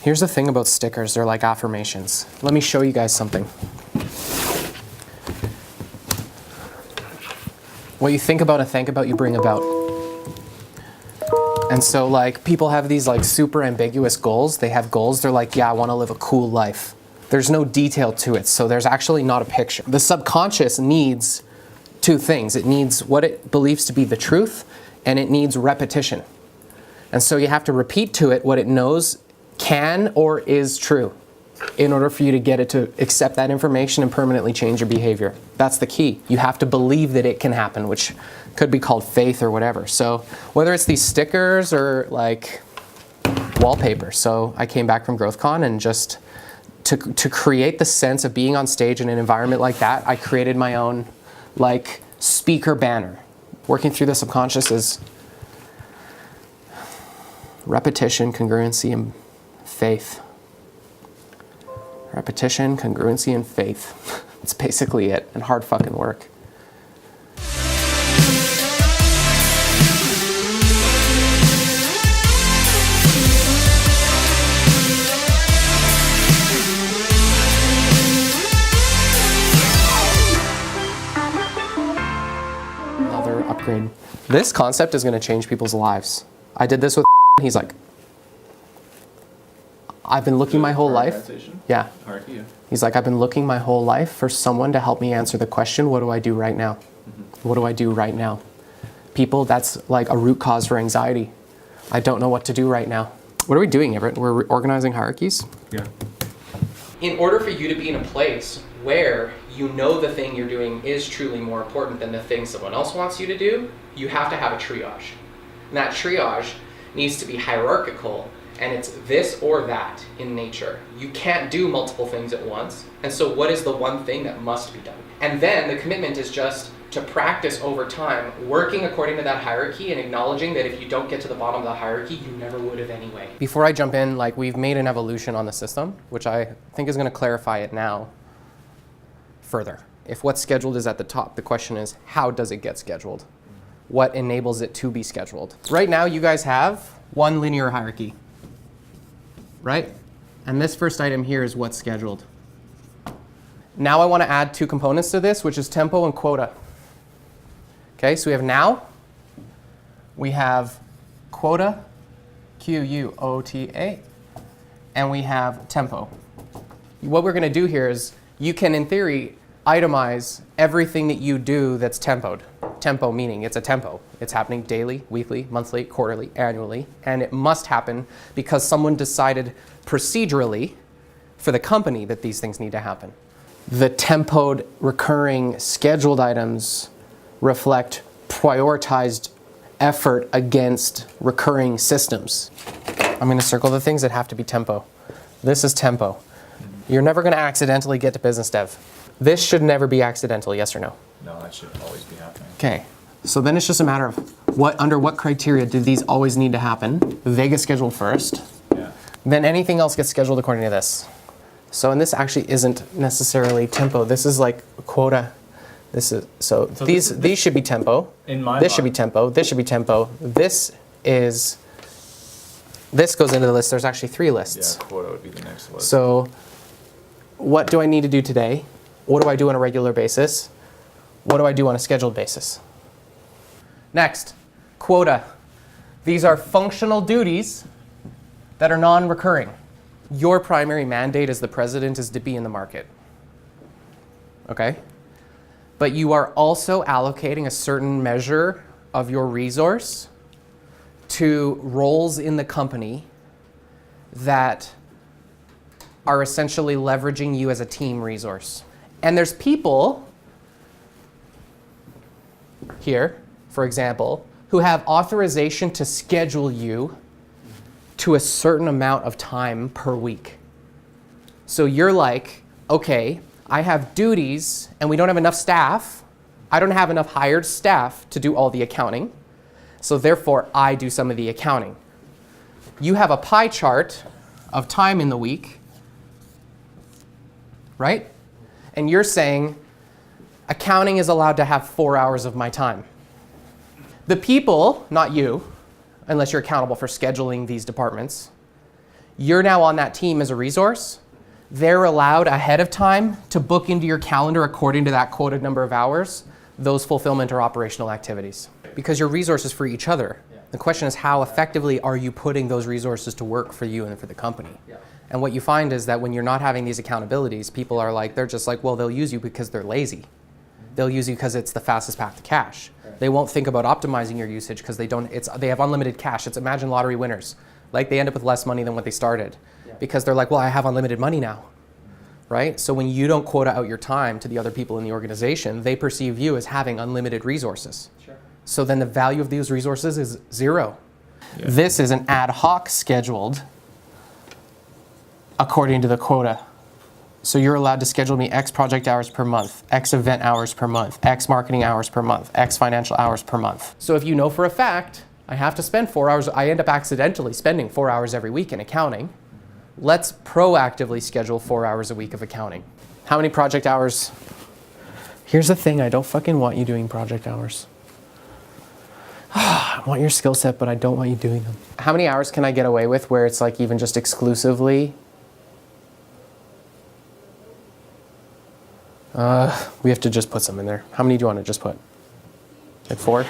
Here's the thing about stickers, they're like affirmations. Let me show you guys something. What you think about and think about, you bring about. And so like people have these like super ambiguous goals. They have goals, they're like, yeah, I want to live a cool life. There's no detail to it, so there's actually not a picture. The subconscious needs two things. It needs what it believes to be the truth, and it needs repetition. And so you have to repeat to it what it knows can or is true in order for you to get it to accept that information and permanently change your behavior. That's the key. You have to believe that it can happen, which could be called faith or whatever. So whether it's these stickers or like wallpaper. So I came back from GrowthCon and just to create the sense of being on stage in an environment like that, I created my own like speaker banner. Working through the subconscious is repetition, congruency, and faith. Repetition, congruency, and faith. That's basically it, and hard fucking work. Another upgrade. This concept is going to change people's lives. I did this with he's like, I've been looking my whole life. Yeah. He's like, I've been looking my whole life for someone to help me answer the question, what do I do right now? What do I do right now? People, that's like a root cause for anxiety. I don't know what to do right now. What are we doing, Everett? We're organizing hierarchies? Yeah. In order for you to be in a place where you know the thing you're doing is truly more important than the thing someone else wants you to do, you have to have a triage. And that triage needs to be hierarchical, and it's this or that in nature. You can't do multiple things at once. And so what is the one thing that must be done? And then the commitment is just to practice over time, working according to that hierarchy and acknowledging that if you don't get to the bottom of the hierarchy, you never would have anyway. Before I jump in, like we've made an evolution on the system, which I think is gonna clarify it now further. If what's scheduled is at the top, the question is, how does it get scheduled? What enables it to be scheduled? Right now, you guys have one linear hierarchy, right? And this first item here is what's scheduled. Now I want to add two components to this, which is tempo and quota. Okay, so we have now, we have quota, Q-U-O-T-A, and we have tempo. What we're going to do here is you can, in theory, itemize everything that you do that's tempoed. Tempo meaning it's a tempo. It's happening daily, weekly, monthly, quarterly, annually, and it must happen because someone decided procedurally for the company that these things need to happen. The tempoed, recurring, scheduled items reflect prioritized effort against recurring systems. I'm going to circle the things that have to be tempo. This is tempo. You're never going to accidentally get to business dev. This should never be accidental, yes or no? No, that should always be happening. Okay, so then it's just a matter of under what criteria do these always need to happen? They get scheduled first. Yeah. Then anything else gets scheduled according to this. So, and this actually isn't necessarily tempo. This is like quota. This is these should be tempo. In my this should be tempo. This should be tempo. This goes into the list. There's actually 3 lists. Yeah, quota would be the next list. So, what do I need to do today? What do I do on a regular basis? What do I do on a scheduled basis? Next, quota. These are functional duties that are non-recurring. Your primary mandate as the president is to be in the market. Okay? But you are also allocating a certain measure of your resource to roles in the company that are essentially leveraging you as a team resource. And there's people here, for example, who have authorization to schedule you to a certain amount of time per week. So you're like, okay, I have duties and we don't have enough staff. I don't have enough hired staff to do all the accounting. So therefore, I do some of the accounting. You have a pie chart of time in the week, right? And you're saying, accounting is allowed to have 4 hours of my time. The people, not you, unless you're accountable for scheduling these departments, You're now on that team as a resource. They're allowed ahead of time to book into your calendar according to that quoted number of hours, those fulfillment or operational activities. Because you're resources for each other. The question is, how effectively are you putting those resources to work for you and for the company? And what you find is that when you're not having these accountabilities, people are like, they're just like, well, they'll use you because they're lazy. They'll use you because it's the fastest path to cash. They won't think about optimizing your usage because they have unlimited cash. It's imagine lottery winners. Like they end up with less money than what they started because they're like, well, I have unlimited money now, right? So when you don't quota out your time to the other people in the organization, they perceive you as having unlimited resources. So then the value of these resources is zero. This is an ad hoc scheduled according to the quota. So you're allowed to schedule me X project hours per month, X event hours per month, X marketing hours per month, X financial hours per month. So if you know for a fact, I have to spend 4 hours, I end up accidentally spending 4 hours every week in accounting, let's proactively schedule 4 hours a week of accounting. How many project hours? Here's the thing, I don't fucking want you doing project hours. I want your skill set, but I don't want you doing them. How many hours can I get away with where it's like even just exclusively? We have to just put some in there. How many do you want to just put? Like 4?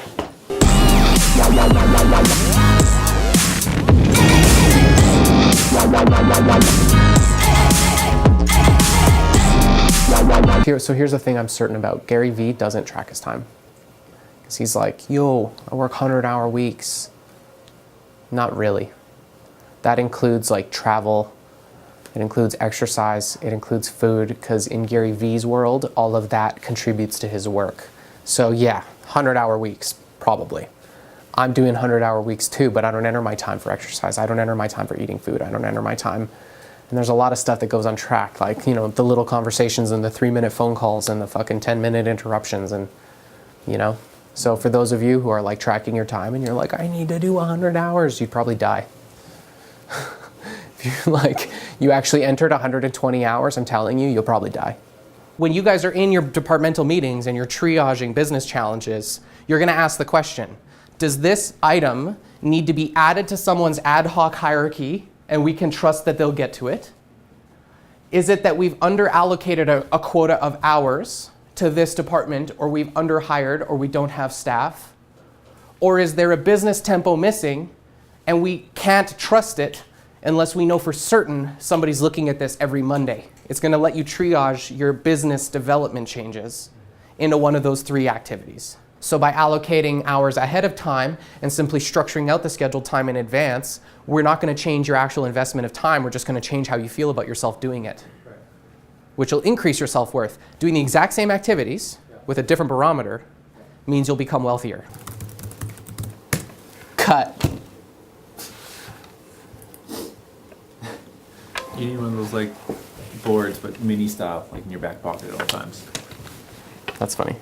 So here's the thing I'm certain about. Gary Vee doesn't track his time. Because he's like, yo, I work 100-hour weeks. Not really. That includes like travel. It includes exercise, it includes food, because in Gary Vee's world, all of that contributes to his work. So yeah, 100-hour weeks, probably. I'm doing 100-hour weeks too, but I don't enter my time for exercise. I don't enter my time for eating food. I don't enter my time. And there's a lot of stuff that goes untracked, like, you know, the little conversations and the 3-minute phone calls and the fucking 10-minute interruptions and, you know. So for those of you who are like tracking your time and you're like, I need to do 100 hours, you'd probably die. If you like, you actually entered 120 hours, I'm telling you, you'll probably die. When you guys are in your departmental meetings and you're triaging business challenges, you're gonna ask the question, does this item need to be added to someone's ad hoc hierarchy and we can trust that they'll get to it? Is it that we've under-allocated a quota of hours to this department, or we've under-hired, or we don't have staff? Or is there a business tempo missing and we can't trust it unless we know for certain somebody's looking at this every Monday? It's going to let you triage your business development changes into one of those 3 activities. So by allocating hours ahead of time and simply structuring out the scheduled time in advance, we're not going to change your actual investment of time. We're just going to change how you feel about yourself doing it, which will increase your self-worth. Doing the exact same activities with a different barometer means you'll become wealthier. Cut. You need one of those like boards, but mini style, like in your back pocket at all times. That's funny.